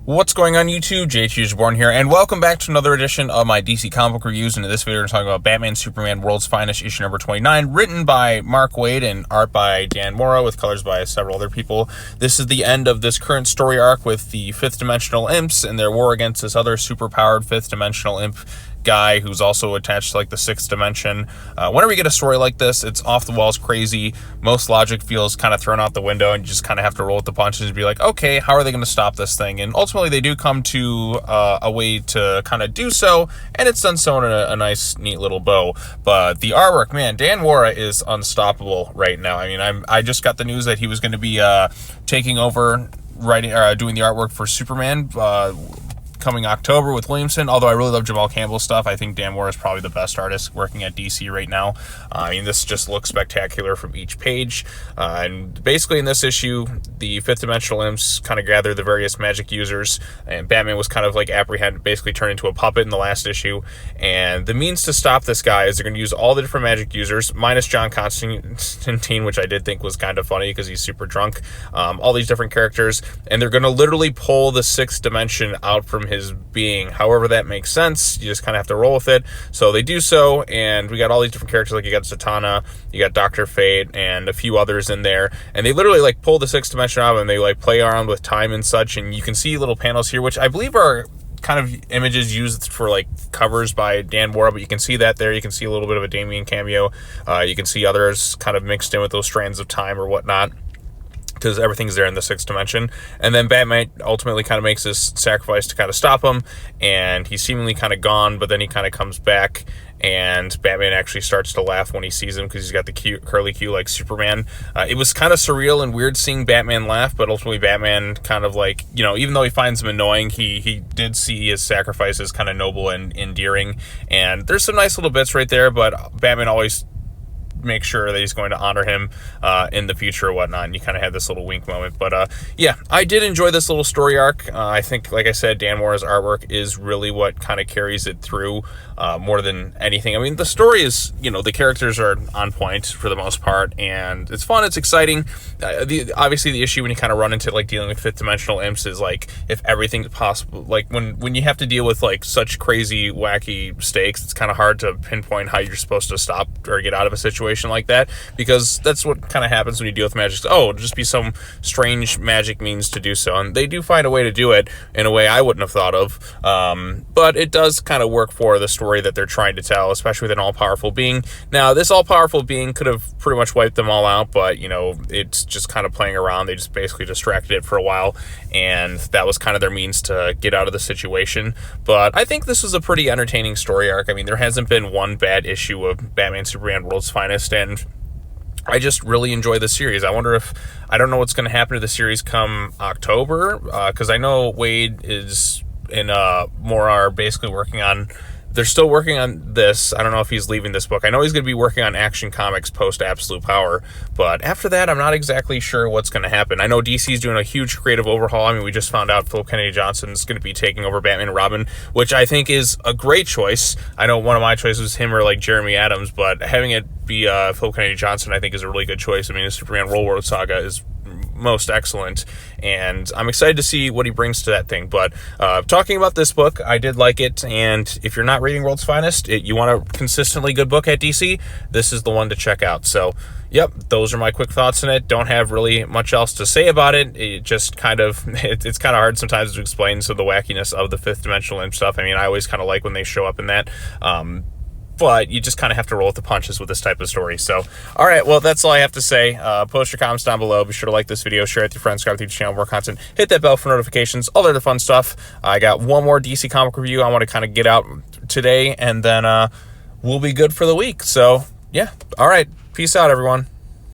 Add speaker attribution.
Speaker 1: What's going on YouTube? JHUSborn here, and welcome back to another edition of my DC comic book reviews. And in this video, we're talking about Batman Superman World's Finest, issue number 29, written by Mark Waid and art by Dan Mora, with colors by several other people. This is the end of this current story arc with the fifth dimensional imps and their war against this other super-powered fifth dimensional imp guy who's also attached to like the sixth dimension. Whenever we get a story like this, it's off the walls crazy. Most logic feels kind of thrown out the window, and you just kind of have to roll with the punches and be like, okay, how are they going to stop this thing? And ultimately they do come to a way to kind of do so, and it's done so in a nice, neat little bow. But the artwork, man, Dan Mora is unstoppable right now. I mean, I just got the news that he was going to be taking over writing, doing the artwork for Superman coming October with Williamson. Although I really love Jamal Campbell's stuff, I think Dan Mora is probably the best artist working at DC right now. I mean, this just looks spectacular from each page. And basically in this issue, the fifth dimensional imps kind of gather the various magic users, and Batman was kind of like apprehended, basically turned into a puppet in the last issue. And the means to stop this guy is they're going to use all the different magic users, minus John Constantine, which I did think was kind of funny because he's super drunk. All these different characters, and they're going to literally pull the sixth dimension out from his being. However that makes sense, you just kind of have to roll with it. So they do so, and we got all these different characters, like you got Zatanna, you got Dr. Fate, and a few others in there, and they literally like pull the sixth dimension out and they like play around with time and such. And you can see little panels here, which I believe are kind of images used for like covers by Dan Mora, but you can see that there. You can see a little bit of a Damian cameo. You can see others kind of mixed in with those strands of time or whatnot, because everything's there in the sixth dimension. And then Batman ultimately kind of makes this sacrifice to kind of stop him, and he's seemingly kind of gone, but then he kind of comes back, and Batman actually starts to laugh when he sees him because he's got the cute curly Q like Superman. It was kind of surreal and weird seeing Batman laugh, but ultimately Batman kind of like, you know, even though he finds him annoying, he did see his sacrifice as kind of noble and endearing. And there's some nice little bits right there, but Batman always make sure that he's going to honor him in the future or whatnot, and you kind of have this little wink moment. But yeah, I did enjoy this little story arc. I think, like I said, Dan Mora's artwork is really what kind of carries it through more than anything. I mean, the story is, you know, the characters are on point for the most part, and it's fun, it's exciting. Obviously the issue when you kind of run into like dealing with fifth dimensional imps is like, if everything's possible, like when you have to deal with like such crazy wacky stakes, it's kind of hard to pinpoint how you're supposed to stop or get out of a situation like that, because that's what kind of happens when you deal with magic. Oh, it'll just be some strange magic means to do so, and they do find a way to do it in a way I wouldn't have thought of, but it does kind of work for the story that they're trying to tell, especially with an all-powerful being. Now, this all-powerful being could have pretty much wiped them all out, but, you know, it's just kind of playing around. They just basically distracted it for a while, and that was kind of their means to get out of the situation. But I think this was a pretty entertaining story arc. I mean, there hasn't been one bad issue of Batman Superman World's Finest, and I just really enjoy the series. I don't know what's going to happen to the series come October, because I know Waid is and Mora are basically working on, they're still working on this. I don't know if he's leaving this book. I know he's going to be working on Action Comics post Absolute Power, but after that, I'm not exactly sure what's going to happen. I know DC's doing a huge creative overhaul. I mean, we just found out Philip Kennedy Johnson is going to be taking over Batman and Robin, which I think is a great choice. I know one of my choices was him or like Jeremy Adams, but having it be Philip Kennedy Johnson, I think, is a really good choice. I mean, the Superman World War saga is most excellent, and I'm excited to see what he brings to that thing. But talking about this book, I did like it, and if you're not reading World's Finest, you want a consistently good book at DC, this is the one to check out. So yep, those are my quick thoughts on it. Don't have really much else to say about it. It just kind of, it's kind of hard sometimes to explain some of the wackiness of the fifth dimensional imp stuff. I mean, I always kind of like when they show up in that, but you just kind of have to roll with the punches with this type of story. So, all right, well, that's all I have to say. Post your comments down below. Be sure to like this video, share it with your friends, subscribe to the channel for more content, hit that bell for notifications, all the other fun stuff. I got one more DC comic review I want to kind of get out today, and then we'll be good for the week. So, yeah, all right, peace out, everyone.